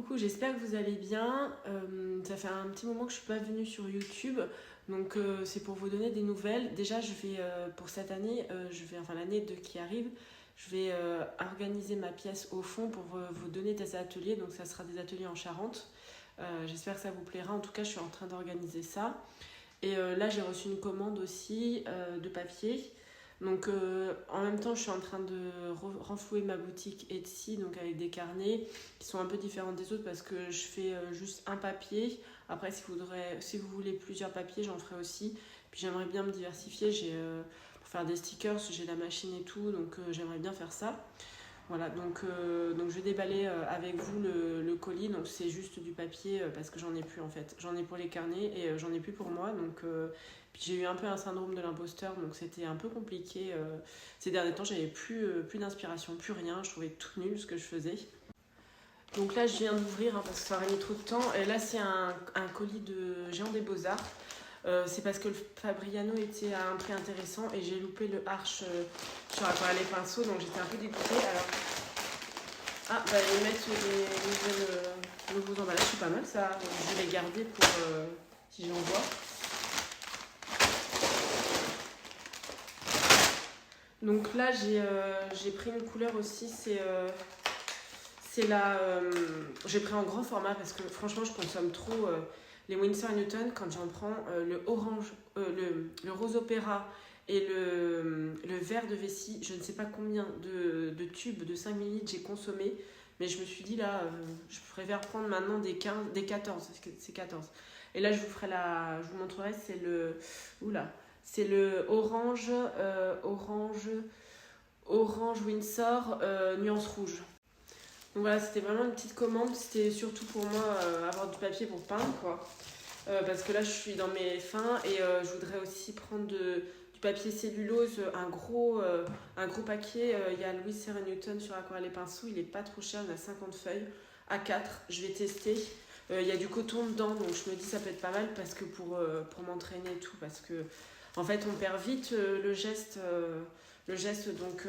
Coucou, j'espère que vous allez bien. Ça fait un petit moment que je suis pas venue sur YouTube, donc c'est pour vous donner des nouvelles. Déjà, je vais pour cette année, l'année qui arrive, je vais organiser ma pièce au fond pour vous donner des ateliers. Donc ça sera des ateliers en Charente. J'espère que ça vous plaira. En tout cas, je suis en train d'organiser ça. Et là, j'ai reçu une commande aussi de papier. Donc en même temps, je suis en train de renflouer ma boutique Etsy, donc avec des carnets qui sont un peu différents des autres parce que je fais juste un papier. Après, si vous voulez plusieurs papiers, j'en ferai aussi. Puis j'aimerais bien me diversifier. Pour faire des stickers, j'ai la machine et tout, donc j'aimerais bien faire ça. Voilà, donc je vais déballer avec vous le colis. Donc c'est juste du papier parce que j'en ai plus en fait. J'en ai pour les carnets et j'en ai plus pour moi. Donc puis j'ai eu un peu un syndrome de l'imposteur, donc c'était un peu compliqué. Ces derniers temps, j'avais plus d'inspiration, plus rien. Je trouvais tout nul ce que je faisais. Donc là, je viens d'ouvrir parce que ça aurait mis trop de temps. Et là, c'est un colis de Géant des Beaux-Arts. C'est parce que le Fabriano était à un prix intéressant et j'ai loupé le Arche sur les pinceaux, donc j'étais un peu dégoûtée. Alors, ils mettent les nouveaux emballages, c'est pas mal ça. Je vais les garder pour si j'en vois. Donc là, j'ai pris une couleur aussi, j'ai pris en grand format parce que franchement, je consomme trop les Winsor & Newton. Quand j'en prends le orange, le rose opéra et le vert de vessie, je ne sais pas combien de tubes de 5 ml j'ai consommé, mais je me suis dit là, je préfère prendre maintenant des 14, c'est 14. Et là, je vous montrerai, c'est le orange Windsor nuance rouge. Donc voilà, c'était vraiment une petite commande. C'était surtout pour moi avoir du papier pour peindre, quoi. Parce que là, je suis dans mes fins et je voudrais aussi prendre du papier cellulose, un gros paquet. Il y a Louis Serre Newton sur Aquarelle et Pinceau. Il est pas trop cher, il a 50 feuilles à 4. Je vais tester. Il y a du coton dedans, donc je me dis ça peut être pas mal parce que pour m'entraîner et tout. Parce que en fait, on perd vite le geste. Donc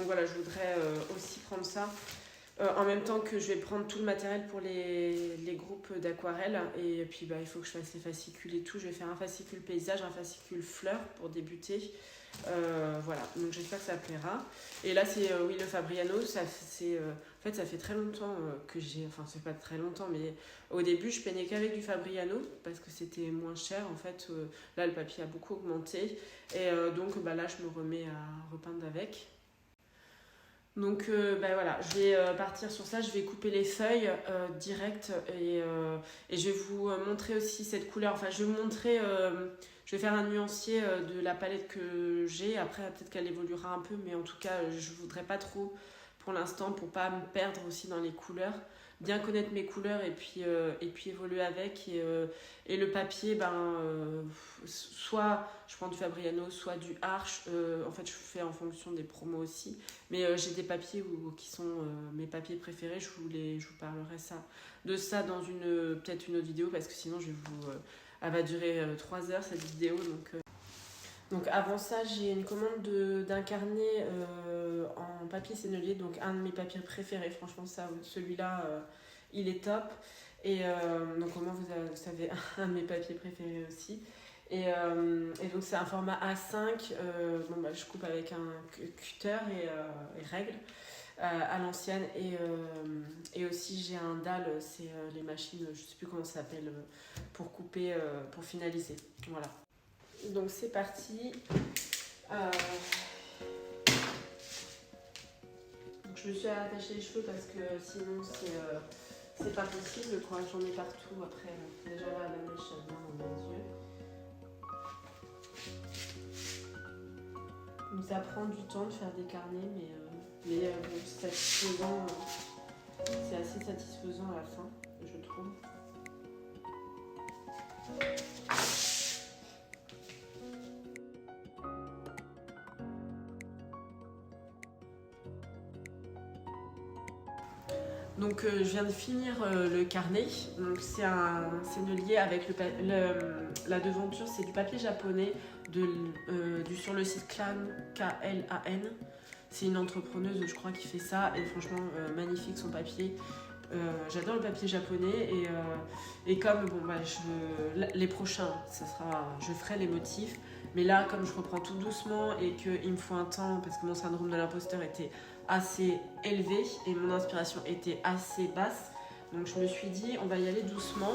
voilà, je voudrais aussi prendre ça. En même temps que je vais prendre tout le matériel pour les groupes d'aquarelle. Et puis il faut que je fasse les fascicules et tout. Je vais faire un fascicule paysage, un fascicule fleurs pour débuter. Voilà, donc j'espère que ça plaira. Et là c'est le Fabriano. En fait ça fait très longtemps que j'ai... Enfin c'est pas très longtemps, mais au début je peignais qu'avec du Fabriano parce que c'était moins cher. En fait là le papier a beaucoup augmenté. Et donc là je me remets à repeindre avec. Donc voilà, je vais partir sur ça, je vais couper les feuilles direct et je vais vous montrer aussi cette couleur. Enfin, je vais faire un nuancier de la palette que j'ai. Après, peut-être qu'elle évoluera un peu, mais en tout cas, je voudrais pas trop pour l'instant pour pas me perdre aussi dans les couleurs. Bien connaître mes couleurs et puis évoluer avec. Et le papier, soit je prends du Fabriano, soit du Arche. En fait, je fais en fonction des promos aussi. Mais j'ai des papiers qui sont mes papiers préférés. Je vous parlerai de ça dans peut-être une autre vidéo parce que sinon, elle va durer 3 heures cette vidéo. Donc avant ça, j'ai une commande d'un carnet en papier sennelier, donc un de mes papiers préférés. Franchement, celui-là, il est top. Et donc comment vous savez, un de mes papiers préférés aussi. Et donc c'est un format A5. Je coupe avec un cutter et règle à l'ancienne. Et aussi j'ai un dalle, c'est les machines, je sais plus comment ça s'appelle, pour couper, pour finaliser. Voilà. Donc c'est parti. Donc je me suis attaché les cheveux parce que sinon c'est pas possible, quoi. J'en ai partout après. Déjà là, la mèche dans mes yeux. Donc ça prend du temps de faire des carnets, mais c'est satisfaisant. C'est assez satisfaisant à la fin, je trouve. Donc je viens de finir le carnet. Donc c'est un sennelier avec la devanture, c'est du papier japonais sur le site Klan, K-L-A-N. C'est une entrepreneuse, je crois, qui fait ça et franchement magnifique son papier. J'adore le papier japonais et comme bon, bah, les prochains, je ferai les motifs. Mais là, comme je reprends tout doucement et qu'il me faut un temps, parce que mon syndrome de l'imposteur était assez élevé et mon inspiration était assez basse, donc je me suis dit, on va y aller doucement.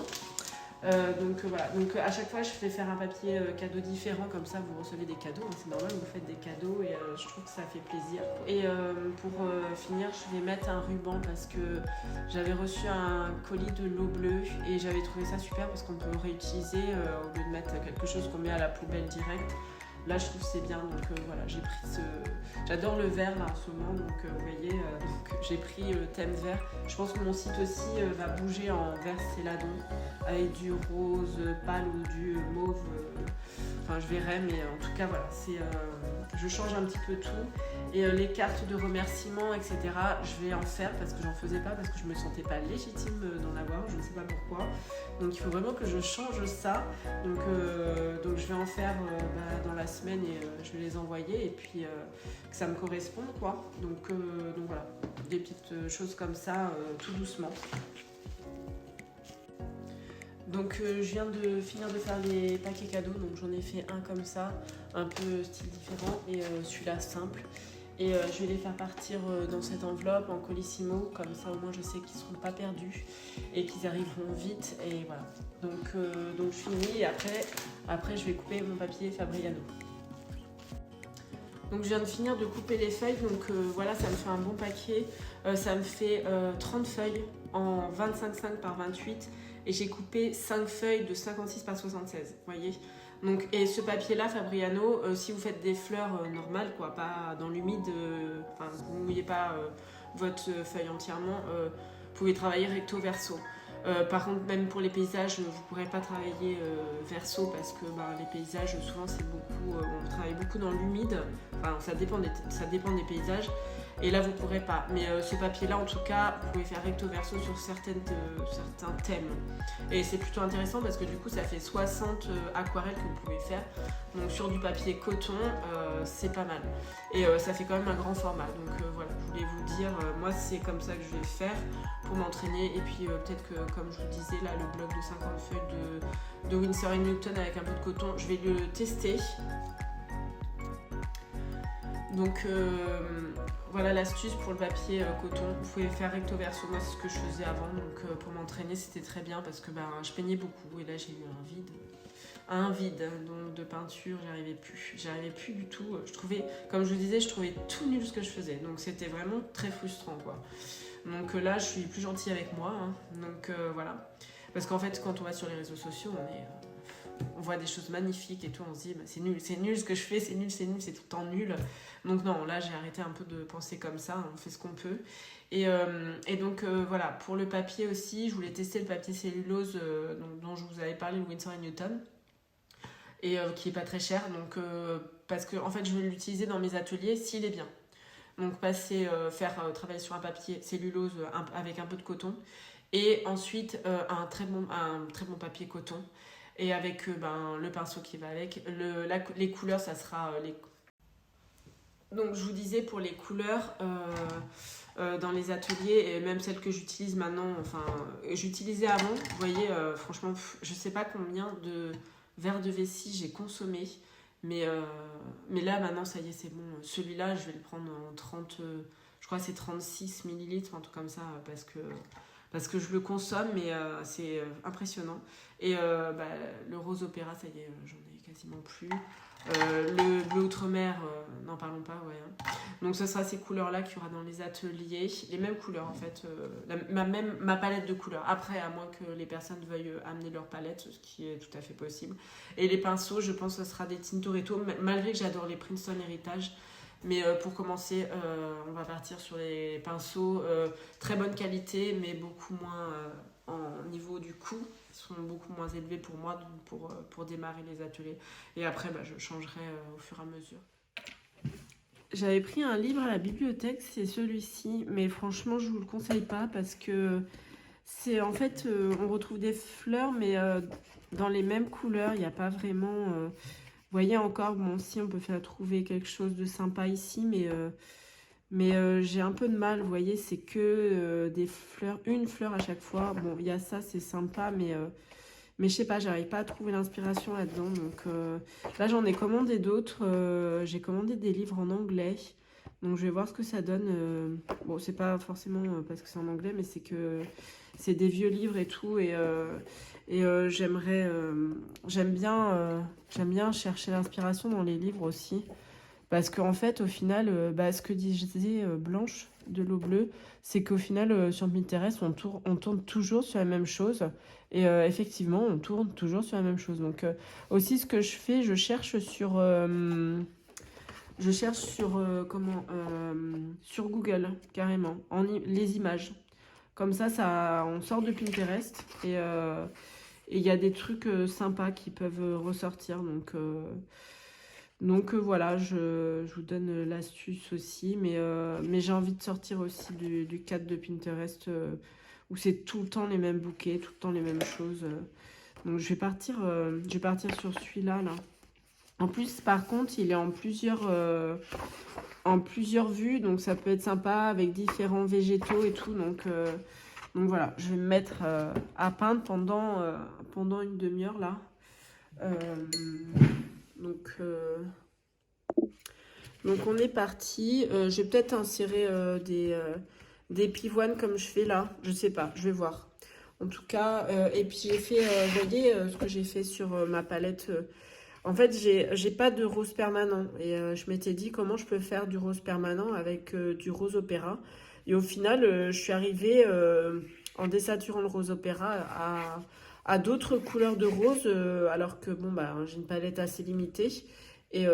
Voilà, donc à chaque fois je fais faire un papier cadeau différent, comme ça vous recevez des cadeaux, hein, c'est normal, vous faites des cadeaux et je trouve que ça fait plaisir. Et pour finir, je vais mettre un ruban parce que j'avais reçu un colis de l'eau bleue et j'avais trouvé ça super parce qu'on peut réutiliser au lieu de mettre quelque chose qu'on met à la poubelle direct. Là je trouve que c'est bien, donc voilà, j'ai pris j'adore le vert là en ce moment, donc vous voyez, donc, j'ai pris thème vert. Je pense que mon site aussi va bouger en vert céladon avec du rose pâle ou du mauve, enfin je verrai, mais en tout cas voilà, je change un petit peu tout. Et les cartes de remerciement, etc., je vais en faire parce que j'en faisais pas, parce que je me sentais pas légitime d'en avoir, je ne sais pas pourquoi. Donc il faut vraiment que je change ça. Donc je vais en faire dans la semaine et je vais les envoyer et puis que ça me corresponde, quoi. Donc voilà, des petites choses comme ça, tout doucement. Donc je viens de finir de faire les paquets cadeaux, donc j'en ai fait un comme ça, un peu style différent et celui-là simple. Et je vais les faire partir dans cette enveloppe en colissimo, comme ça au moins je sais qu'ils ne seront pas perdus et qu'ils arriveront vite. Et voilà. Donc je finis et après je vais couper mon papier Fabriano. Donc je viens de finir de couper les feuilles, donc voilà, ça me fait un bon paquet. Ça me fait 30 feuilles en 25,5 par 28 et j'ai coupé 5 feuilles de 56 par 76, vous voyez. Donc, et ce papier-là, Fabriano, si vous faites des fleurs normales, quoi, pas dans l'humide, vous ne mouillez pas votre feuille entièrement, vous pouvez travailler recto verso. Par contre, même pour les paysages, vous ne pourrez pas travailler verso parce que les paysages, souvent, c'est beaucoup, on travaille beaucoup dans l'humide. Enfin, ça dépend des paysages. Et là, vous ne pourrez pas. Mais ce papier-là, en tout cas, vous pouvez faire recto verso sur certains thèmes. Et c'est plutôt intéressant parce que du coup, ça fait 60 aquarelles que vous pouvez faire. Donc sur du papier coton, c'est pas mal. Et ça fait quand même un grand format. Donc voilà, je voulais vous dire, moi, c'est comme ça que je vais faire pour m'entraîner. Et puis peut-être que, comme je vous disais, là, le bloc de 50 feuilles de Winsor & Newton avec un peu de coton, je vais le tester. Donc voilà l'astuce pour le papier coton, vous pouvez faire recto verso, moi c'est ce que je faisais avant, donc pour m'entraîner c'était très bien parce que je peignais beaucoup et là j'ai eu un vide donc, de peinture, j'arrivais plus du tout, je trouvais, comme je vous disais, je trouvais tout nul ce que je faisais, donc c'était vraiment très frustrant quoi. Donc là je suis plus gentille avec moi, hein. Donc voilà, parce qu'en fait quand on va sur les réseaux sociaux on voit des choses magnifiques et tout, on se dit c'est nul ce que je fais, c'est nul, c'est tout le temps nul. Donc non, là j'ai arrêté un peu de penser comme ça, on fait ce qu'on peut. Et donc voilà, pour le papier aussi, je voulais tester le papier cellulose dont je vous avais parlé, le Winsor & Newton, et qui est pas très cher, donc, parce que en fait je vais l'utiliser dans mes ateliers s'il est bien. Donc faire travailler sur un papier cellulose avec un peu de coton, et ensuite un très bon papier coton. Et avec le pinceau qui va avec. Les couleurs, ça sera... Donc je vous disais pour les couleurs dans les ateliers, et même celles que j'utilise maintenant, j'utilisais avant, vous voyez, franchement, je sais pas combien de verres de vessie j'ai consommé. Mais là, maintenant, ça y est, c'est bon. Celui-là, je vais le prendre en 30... je crois que c'est 36 millilitres, un truc comme ça, parce que je le consomme, mais c'est impressionnant. Et le rose opéra, ça y est, j'en ai quasiment plus. Le bleu outre-mer, n'en parlons pas, ouais. Donc ce sera ces couleurs-là qu'il y aura dans les ateliers. Les mêmes couleurs, en fait. Ma palette de couleurs. Après, à moins que les personnes veuillent amener leur palette, ce qui est tout à fait possible. Et les pinceaux, je pense que ce sera des Tintoretto, malgré que j'adore les Princeton Heritage. Mais pour commencer, on va partir sur les pinceaux très bonne qualité, mais beaucoup moins en niveau du coût. Ils sont beaucoup moins élevés pour moi pour démarrer les ateliers. Et après, je changerai au fur et à mesure. J'avais pris un livre à la bibliothèque, c'est celui-ci, mais franchement, je ne vous le conseille pas parce que c'est en fait, on retrouve des fleurs, mais dans les mêmes couleurs, il n'y a pas vraiment... Vous voyez encore, bon, si on peut faire trouver quelque chose de sympa ici, mais Mais j'ai un peu de mal, vous voyez, c'est que des fleurs, une fleur à chaque fois. Bon, il y a ça, c'est sympa, mais je sais pas, j'arrive pas à trouver l'inspiration là-dedans. Donc là, j'en ai commandé d'autres. J'ai commandé des livres en anglais. Donc je vais voir ce que ça donne. Bon, c'est pas forcément parce que c'est en anglais, mais c'est que c'est des vieux livres et tout. J'aime bien chercher l'inspiration dans les livres aussi. Parce qu'en fait, au final, ce que disait Blanche de l'eau bleue, c'est qu'au final, sur Pinterest, on tourne toujours sur la même chose. Et effectivement, on tourne toujours sur la même chose. Donc, aussi, ce que je fais, je cherche sur, sur Google, carrément, les images. Comme ça, on sort de Pinterest et il y a des trucs sympas qui peuvent ressortir. Donc voilà, je vous donne l'astuce aussi, mais j'ai envie de sortir aussi du cadre de Pinterest où c'est tout le temps les mêmes bouquets, tout le temps les mêmes choses. Donc je vais partir sur celui-là là. En plus, par contre, il est en plusieurs vues, donc ça peut être sympa avec différents végétaux et tout. Donc voilà, je vais me mettre à peindre pendant une demi-heure là. Euh, donc, euh, Donc on est parti. Je vais peut-être insérer des pivoines comme je fais là. Je sais pas, je vais voir. En tout cas, et puis j'ai fait, vous voyez ce que j'ai fait sur ma palette. En fait, j'ai pas de rose permanent. Et je m'étais dit comment je peux faire du rose permanent avec du rose opéra. Et au final, je suis arrivée en désaturant le rose opéra à d'autres couleurs de rose, alors que bon, bah, j'ai une palette assez limitée. Et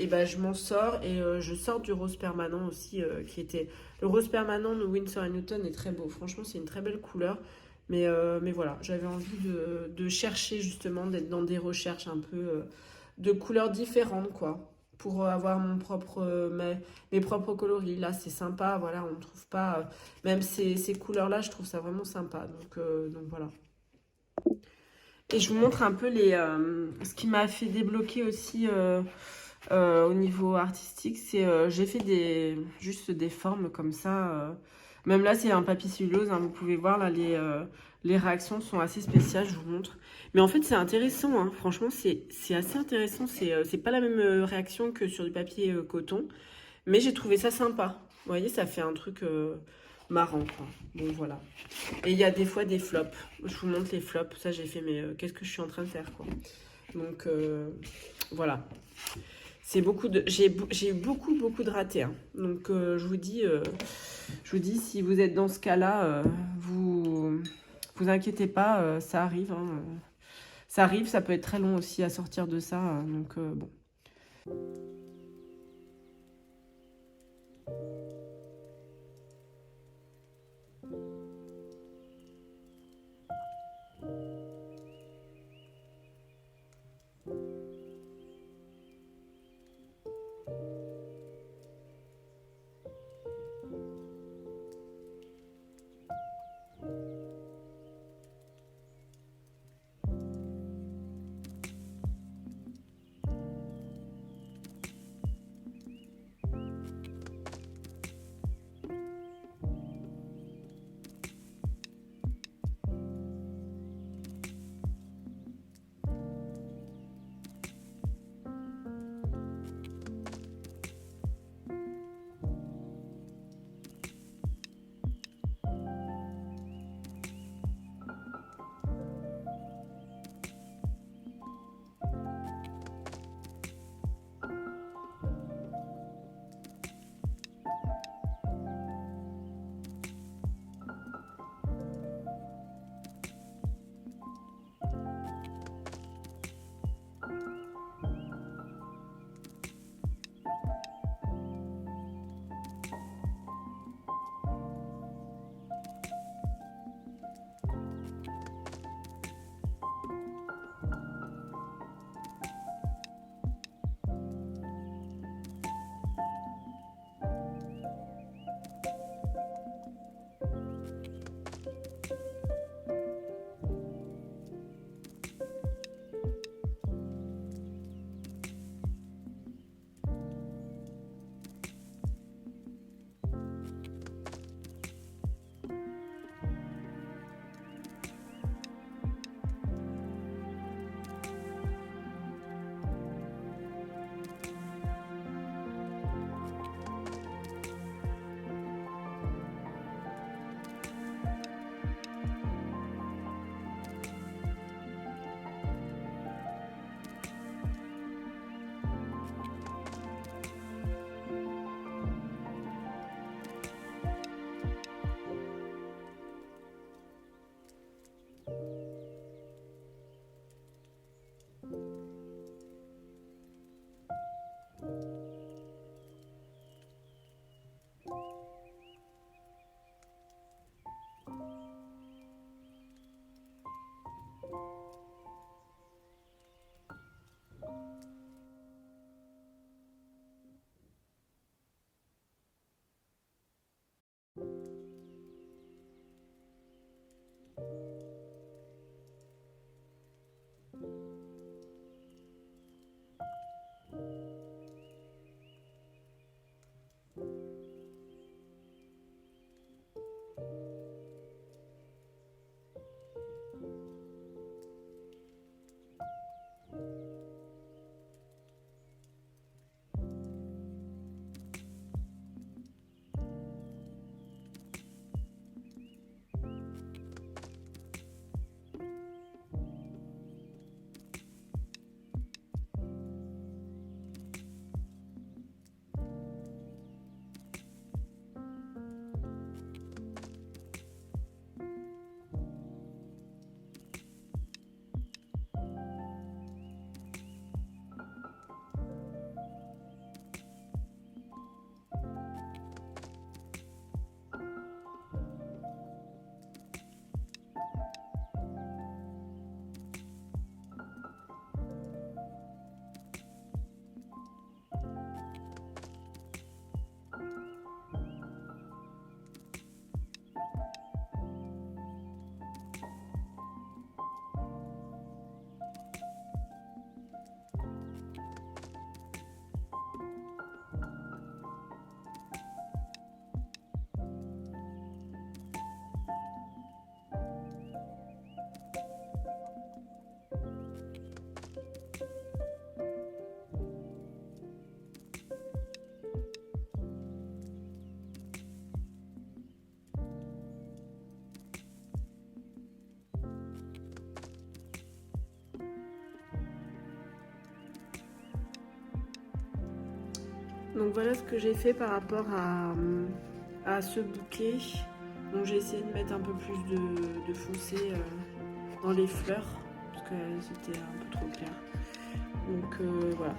bah, je m'en sors et je sors du rose permanent aussi qui était... Le rose permanent de Winsor & Newton est très beau. Franchement, c'est une très belle couleur. Mais voilà, j'avais envie de chercher justement, d'être dans des recherches un peu de couleurs différentes, quoi. Pour avoir mes propres coloris. Là, c'est sympa, voilà, on ne trouve pas... même ces couleurs-là, je trouve ça vraiment sympa. Donc voilà. Et je vous montre un peu ce qui m'a fait débloquer aussi au niveau artistique. J'ai fait juste des formes comme ça. Même là, c'est un papier cellulose. Hein, vous pouvez voir, là, les réactions sont assez spéciales. Je vous montre. Mais en fait, c'est intéressant. Hein, franchement, c'est assez intéressant. C'est pas la même réaction que sur du papier coton. Mais j'ai trouvé ça sympa. Vous voyez, ça fait un truc marrant, quoi. Bon, voilà. Et il y a des fois des flops. Je vous montre les flops. Ça, j'ai fait, mais qu'est-ce que je suis en train de faire, quoi. Donc, voilà. J'ai eu beaucoup de ratés. Hein. Donc, je vous dis, si vous êtes dans ce cas-là, vous inquiétez pas, ça arrive. Hein. Ça arrive, ça peut être très long aussi à sortir de ça. Donc, bon. Donc voilà ce que j'ai fait par rapport à ce bouquet. Donc j'ai essayé de mettre un peu plus de foncé dans les fleurs parce que c'était un peu trop clair. Donc voilà.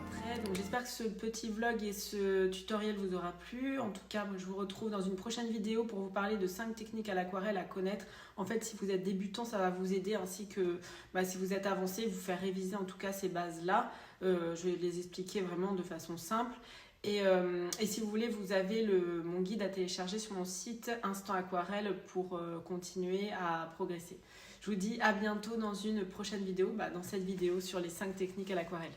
Donc j'espère que ce petit vlog et ce tutoriel vous aura plu. En tout cas, je vous retrouve dans une prochaine vidéo pour vous parler de 5 techniques à l'aquarelle à connaître. En fait, si vous êtes débutant, ça va vous aider, ainsi que si vous êtes avancé, vous faire réviser en tout cas ces bases-là. Je vais les expliquer vraiment de façon simple. Et si vous voulez, vous avez mon guide à télécharger sur mon site Instant Aquarelle pour continuer à progresser. Je vous dis à bientôt dans une prochaine vidéo, dans cette vidéo sur les 5 techniques à l'aquarelle.